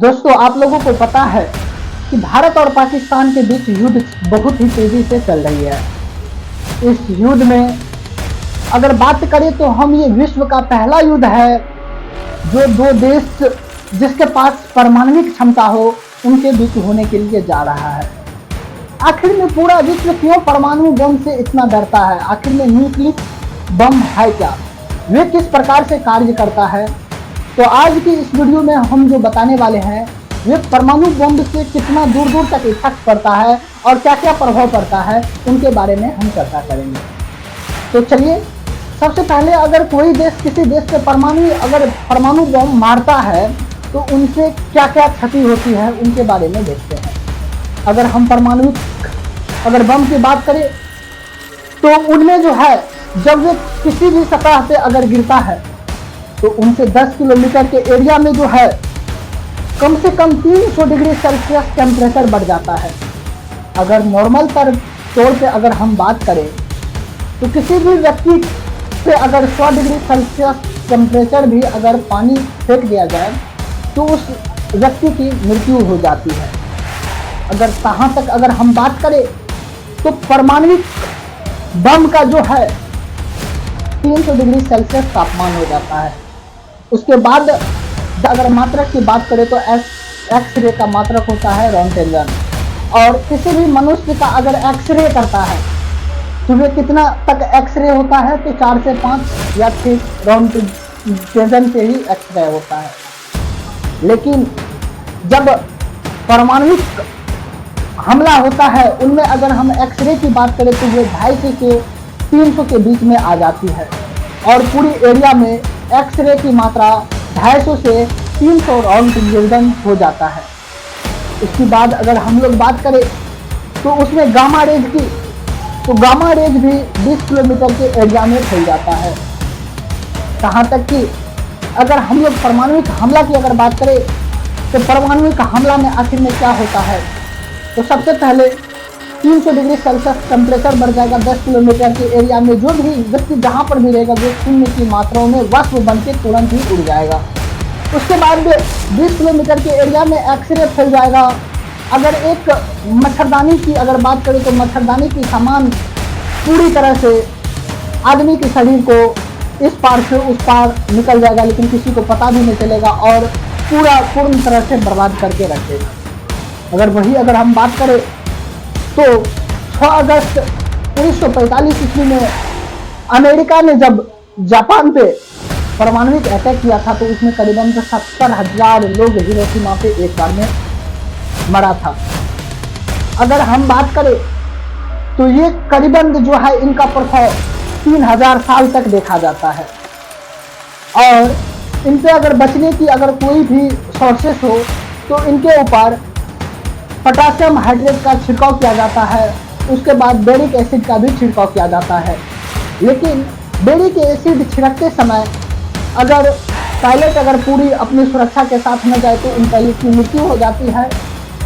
दोस्तों, आप लोगों को पता है कि भारत और पाकिस्तान के बीच युद्ध बहुत ही तेजी से चल रही है। इस युद्ध में अगर बात करें तो हम ये विश्व का पहला युद्ध है जो दो देश जिसके पास परमाणविक क्षमता हो उनके बीच होने के लिए जा रहा है। आखिर में पूरा विश्व क्यों परमाणु बम से इतना डरता है? आखिर में न्यूक्लियर बम है क्या? वे किस प्रकार से कार्य करता है? तो आज की इस वीडियो में हम जो बताने वाले हैं वे परमाणु बम से कितना दूर दूर तक इफेक्ट पड़ता है और क्या क्या प्रभाव पड़ता है उनके बारे में हम चर्चा करेंगे। तो चलिए, सबसे पहले अगर कोई देश किसी देश पे परमाणु बम मारता है तो उनसे क्या क्या क्षति होती है उनके बारे में देखते हैं। अगर हम अगर बम की बात करें तो उनमें जो है, जब वो किसी भी सतह पे अगर गिरता है तो उनसे 10 किलोमीटर के एरिया में जो है कम से कम 300 डिग्री सेल्सियस टेम्परेचर बढ़ जाता है। अगर नॉर्मल तौर पे अगर हम बात करें तो किसी भी व्यक्ति पे अगर 100 डिग्री सेल्सियस टेम्परेचर भी अगर पानी फेंक दिया जाए तो उस व्यक्ति की मृत्यु हो जाती है। अगर कहाँ तक अगर हम बात करें तो परमाणविक बम का जो है 300 डिग्री सेल्सियस तापमान हो जाता है। उसके बाद अगर मात्रक की बात करें तो एक्सरे का मात्रक होता है रोंटेंगन, और किसी भी मनुष्य का अगर एक्सरे करता है तो वे कितना तक एक्सरे होता है तो 4 से 5 या 6 रोंटेंगन से ही एक्सरे होता है। लेकिन जब परमाणविक हमला होता है उनमें अगर हम एक्सरे की बात करें तो ये 250 से 300 के बीच में आ जाती है, और पूरी एरिया में एक्सरे की मात्रा 250 से 300 रोंटेंगन हो जाता है। इसके बाद अगर हम लोग बात करें तो उसमें गामा रेज की, तो गामा रेज भी 20 किलोमीटर के एरिया में फैल जाता है। कहाँ तक कि अगर हम लोग परमाणविक हमला की अगर बात करें तो परमाणविक हमला में आखिर में क्या होता है, तो सबसे पहले 300 डिग्री सेल्सियस टेम्परेचर बढ़ जाएगा 10 किलोमीटर के एरिया में। जो भी व्यक्ति जहाँ पर भी रहेगा वो शून्य की मात्राओं में वाष्प बन के तुरंत ही उड़ जाएगा। उसके बाद 20 किलोमीटर के एरिया में एक्सरे फैल जाएगा। अगर एक मच्छरदानी की अगर बात करें तो मच्छरदानी की सामान पूरी तरह से आदमी के शरीर को इस पार से उस पार निकल जाएगा, लेकिन किसी को पता भी नहीं चलेगा और पूर्ण तरह से बर्बाद करके रख देगा। अगर हम बात करें तो 6 अगस्त 1945 ईस्वी में अमेरिका ने जब जापान पे परमाणविक अटैक किया था तो उसमें करीबन 70,000 लोग हिरोशिमा पे एक बार में मरा था। अगर हम बात करें तो ये करीबन जो है इनका प्रभाव 3000 साल तक देखा जाता है, और इनसे अगर बचने की अगर कोई भी सोर्सेस हो तो इनके ऊपर पोटासियम हाइड्रेट का छिड़काव किया जाता है। उसके बाद बेरिक एसिड का भी छिड़काव किया जाता है। लेकिन बेरिक एसिड छिड़कते समय अगर पायलट अगर पूरी अपनी सुरक्षा के साथ न जाए तो उन पायलट की मृत्यु हो जाती है,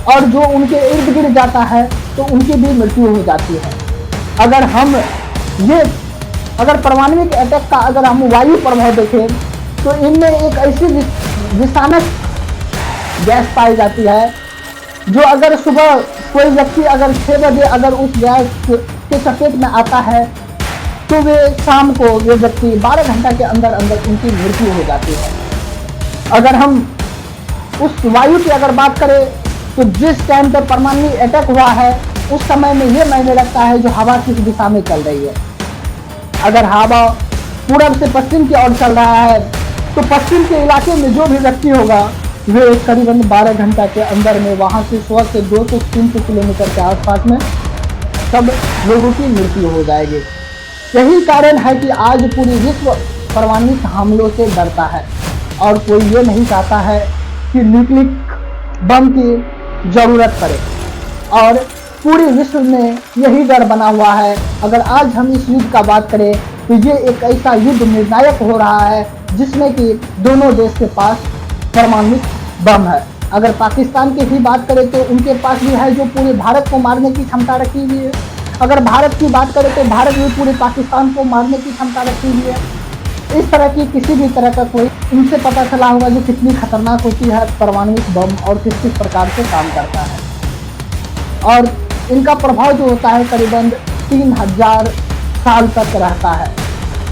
और जो उनके इर्द गिर्द जाता है तो उनकी भी मृत्यु हो जाती है। अगर परमाणविक अटैक का अगर हम वायु प्रभाव देखें तो इनमें एक ऐसी विषानक गैस पाई जाती है जो अगर सुबह कोई व्यक्ति अगर 6 बजे अगर उस गैस के चपेट में आता है तो वे शाम को वे व्यक्ति 12 घंटा के अंदर उनकी मृत्यु हो जाती है। अगर हम उस वायु की अगर बात करें तो जिस टाइम पर परमाणु अटैक हुआ है उस समय में ये मायने रखता है जो हवा किस दिशा में चल रही है। अगर हवा पूरब से पश्चिम की ओर चल रहा है तो पश्चिम के इलाके में जो भी व्यक्ति होगा वे करीबन 12 घंटा के अंदर में वहाँ से 100 से 200-300 किलोमीटर के आसपास में सब लोगों की मृत्यु हो जाएगी। यही कारण है कि आज पूरी विश्व परमाणु हमलों से डरता है, और कोई ये नहीं चाहता है कि न्यूक्लियर बम की जरूरत पड़े, और पूरे विश्व में यही डर बना हुआ है। अगर आज हम इस युद्ध का बात करें तो ये एक ऐसा युद्ध निर्णायक हो रहा है जिसमें कि दोनों देश के पास परमाणु बम है। अगर पाकिस्तान की भी बात करें तो उनके पास भी है जो पूरे भारत को मारने की क्षमता रखी हुई है। अगर भारत की बात करें तो भारत भी पूरे पाकिस्तान को मारने की क्षमता रखी हुई है। इस तरह की किसी भी तरह का कोई इनसे पता चला होगा जो कितनी खतरनाक होती है परमाणु बम और किस किस प्रकार से काम करता है। और इनका प्रभाव जो होता है करीबन 3000 साल तक रहता है,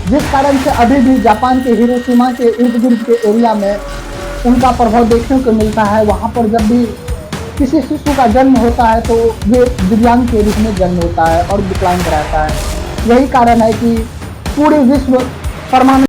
जिस कारण से अभी भी जापान के हिरोशिमा के इर्द गिर्द के एरिया में उनका प्रभाव देखने को मिलता है। वहाँ पर जब भी किसी शिशु का जन्म होता है तो वे दिव्यांग के रूप में जन्म होता है और विकलांग रहता है। यही कारण है कि पूरे विश्व परमाणु